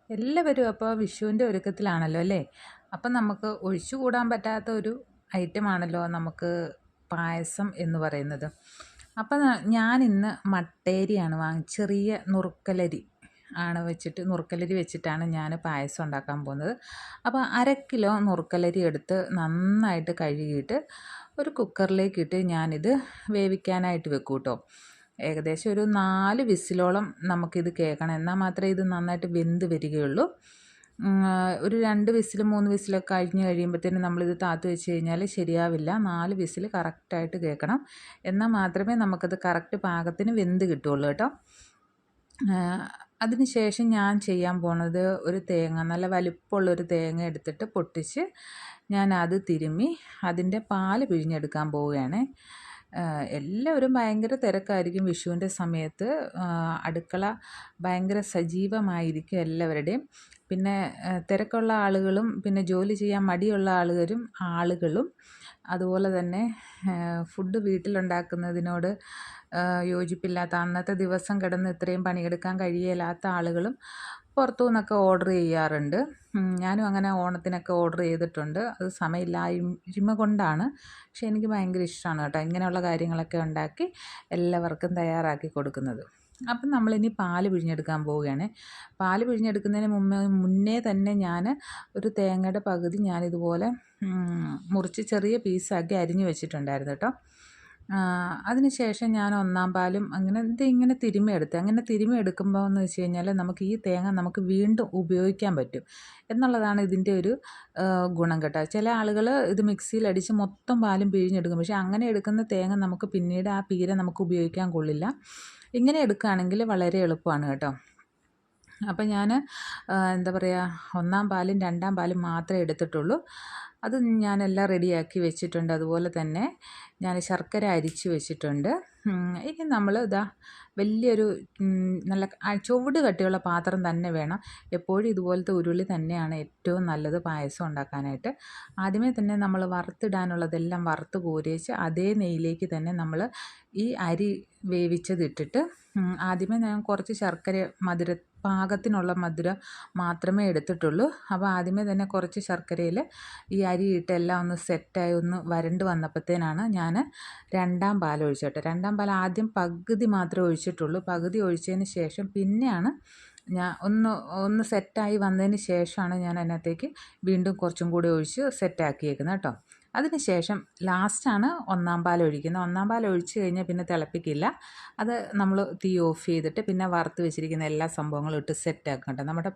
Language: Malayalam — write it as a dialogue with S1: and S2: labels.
S1: എല്ലാവരും അപ്പോൾ വിഷുവിൻ്റെ ഒരുക്കത്തിലാണല്ലോ അല്ലേ. അപ്പം നമുക്ക് ഒഴിച്ചുകൂടാൻ പറ്റാത്ത ഒരു ഐറ്റമാണല്ലോ നമുക്ക് പായസം എന്ന് പറയുന്നത്. അപ്പം ഞാൻ ഇന്ന് മട്ടേരിയാണ് ചെറിയ നുറുക്കലരി നുറുക്കലരി വെച്ചിട്ടാണ് ഞാൻ പായസം ഉണ്ടാക്കാൻ പോകുന്നത്. അപ്പോൾ 1/2 കിലോ നുറുക്കലരി എടുത്ത് നന്നായിട്ട് കഴുകിയിട്ട് ഒരു കുക്കറിലേക്കിട്ട് ഞാനിത് വേവിക്കാനായിട്ട് വെക്കും കേട്ടോ. ഏകദേശം ഒരു 4 വിസിലോളം നമുക്കിത് കേൾക്കണം, എന്നാൽ മാത്രമേ ഇത് നന്നായിട്ട് വെന്ത് വരികയുള്ളൂ. ഒരു 2 വിസിൽ 3 വിസിലൊക്കെ കഴിഞ്ഞ് കഴിയുമ്പോഴത്തേനും നമ്മളിത് താത്ത് വെച്ച് കഴിഞ്ഞാൽ ശരിയാവില്ല. 4 വിസിൽ കറക്റ്റായിട്ട് കേൾക്കണം, എന്നാൽ മാത്രമേ നമുക്കത് കറക്റ്റ് പാകത്തിന് വെന്ത് കിട്ടുകയുള്ളൂ കേട്ടോ. അതിന് ശേഷം ഞാൻ ചെയ്യാൻ പോണത് ഒരു തേങ്ങ, നല്ല വലിപ്പമുള്ളൊരു തേങ്ങ എടുത്തിട്ട് പൊട്ടിച്ച് ഞാൻ അത് തിരുമ്മി അതിൻ്റെ പാല് പിഴിഞ്ഞെടുക്കാൻ പോവുകയാണ്. എല്ലാവരും ഭയങ്കര തിരക്കായിരിക്കും വിഷുവിൻ്റെ സമയത്ത്. അടുക്കള ഭയങ്കര സജീവമായിരിക്കും എല്ലാവരുടെയും. പിന്നെ തിരക്കുള്ള ആളുകളും പിന്നെ ജോലി ചെയ്യാൻ മടിയുള്ള ആളുകളും അതുപോലെ തന്നെ ഫുഡ് വീട്ടിലുണ്ടാക്കുന്നതിനോട് യോജിപ്പില്ലാത്ത, അന്നത്തെ ദിവസം കിടന്ന് ഇത്രയും പണിയെടുക്കാൻ കഴിയില്ലാത്ത ആളുകളും പുറത്തു നിന്നൊക്കെ ഓർഡർ ചെയ്യാറുണ്ട്. ഞാനും അങ്ങനെ ഓണത്തിനൊക്കെ ഓർഡർ ചെയ്തിട്ടുണ്ട്. അത് സമയമില്ലായ്മ കൊണ്ടാണ്. പക്ഷെ എനിക്ക് ഭയങ്കര ഇഷ്ടമാണ് കേട്ടോ ഇങ്ങനെയുള്ള കാര്യങ്ങളൊക്കെ ഉണ്ടാക്കി എല്ലാവർക്കും തയ്യാറാക്കി കൊടുക്കുന്നത്. അപ്പം നമ്മളിനി പാല് പിഴിഞ്ഞെടുക്കാൻ പോവുകയാണ്. പാല് പിഴിഞ്ഞെടുക്കുന്നതിന് മുന്നേ തന്നെ ഞാൻ ഒരു തേങ്ങയുടെ പകുതി ഞാനിതുപോലെ മുറിച്ച് ചെറിയ പീസാക്കി അരിഞ്ഞു വെച്ചിട്ടുണ്ടായിരുന്നു കേട്ടോ. അതിന് ശേഷം ഞാൻ 1-ാം പാലും ഇങ്ങനെ തിരുമ്മി എടുക്കുമ്പോൾ എന്ന് വെച്ച് കഴിഞ്ഞാൽ നമുക്ക് ഈ തേങ്ങ നമുക്ക് വീണ്ടും ഉപയോഗിക്കാൻ പറ്റും എന്നുള്ളതാണ് ഇതിൻ്റെ ഒരു ഗുണം കേട്ടോ. ചില ആളുകൾ ഇത് മിക്സിയിലടിച്ച് മൊത്തം പാലും പിഴിഞ്ഞെടുക്കും, പക്ഷേ അങ്ങനെ എടുക്കുന്ന തേങ്ങ നമുക്ക് പിന്നീട് ആ പീര നമുക്ക് ഉപയോഗിക്കാൻ കൊള്ളില്ല. ഇങ്ങനെ എടുക്കുകയാണെങ്കിൽ വളരെ എളുപ്പമാണ് കേട്ടോ. അപ്പം ഞാൻ 1-ാം പാലും 2-ാം പാലും മാത്രമേ എടുത്തിട്ടുള്ളൂ. അത് ഞാനെല്ലാം റെഡിയാക്കി വെച്ചിട്ടുണ്ട്. അതുപോലെ തന്നെ ഞാൻ ശർക്കര അരിച്ച് വെച്ചിട്ടുണ്ട്. ഇനി നമ്മൾ വലിയൊരു നല്ല ചുവട് കട്ടിയുള്ള പാത്രം തന്നെ വേണം. എപ്പോഴും ഇതുപോലത്തെ ഉരുളി തന്നെയാണ് ഏറ്റവും നല്ലത് പായസം ഉണ്ടാക്കാനായിട്ട്. ആദ്യമേ തന്നെ നമ്മൾ വറുത്തിടാനുള്ളതെല്ലാം വറുത്ത് കോരിയേച്ച് അതേ നെയ്യിലേക്ക് തന്നെ നമ്മൾ ഈ അരി വേവിച്ചതിട്ടിട്ട് ആദ്യമേ ഞാൻ കുറച്ച് ശർക്കര പാകത്തിനുള്ള മധുരം മാത്രമേ എടുത്തിട്ടുള്ളൂ. അപ്പോൾ ആദ്യമേ തന്നെ കുറച്ച് ശർക്കരയിൽ ഈ അരി ഇട്ട് എല്ലാം ഒന്ന് സെറ്റായി ഒന്ന് വരണ്ട് വന്നപ്പോഴത്തേനാണ് ഞാൻ 2-ാം പാൽ ഒഴിച്ചിട്ട്. 2-ാം പാൽ ആദ്യം പകുതി മാത്രമേ ഒഴിച്ചിട്ടുള്ളൂ. പകുതി ഒഴിച്ചതിന് ശേഷം പിന്നെയാണ് ഞാൻ ഒന്ന് സെറ്റായി വന്നതിന് ശേഷമാണ് ഞാൻ അതിനകത്തേക്ക് വീണ്ടും കുറച്ചും കൂടി ഒഴിച്ച് സെറ്റാക്കിയേക്കുന്നത് കേട്ടോ. അതിന് ശേഷം ലാസ്റ്റാണ് 1-ാം പാൽ ഒഴിക്കുന്നത്. 1-ാം പാൽ ഒഴിച്ച് കഴിഞ്ഞാൽ പിന്നെ തിളപ്പിക്കില്ല. അത് നമ്മൾ തീ ഓഫ് ചെയ്തിട്ട് പിന്നെ വറുത്ത് വെച്ചിരിക്കുന്ന എല്ലാ സംഭവങ്ങളും ഇട്ട് സെറ്റാക്കും കേട്ടോ. നമ്മുടെ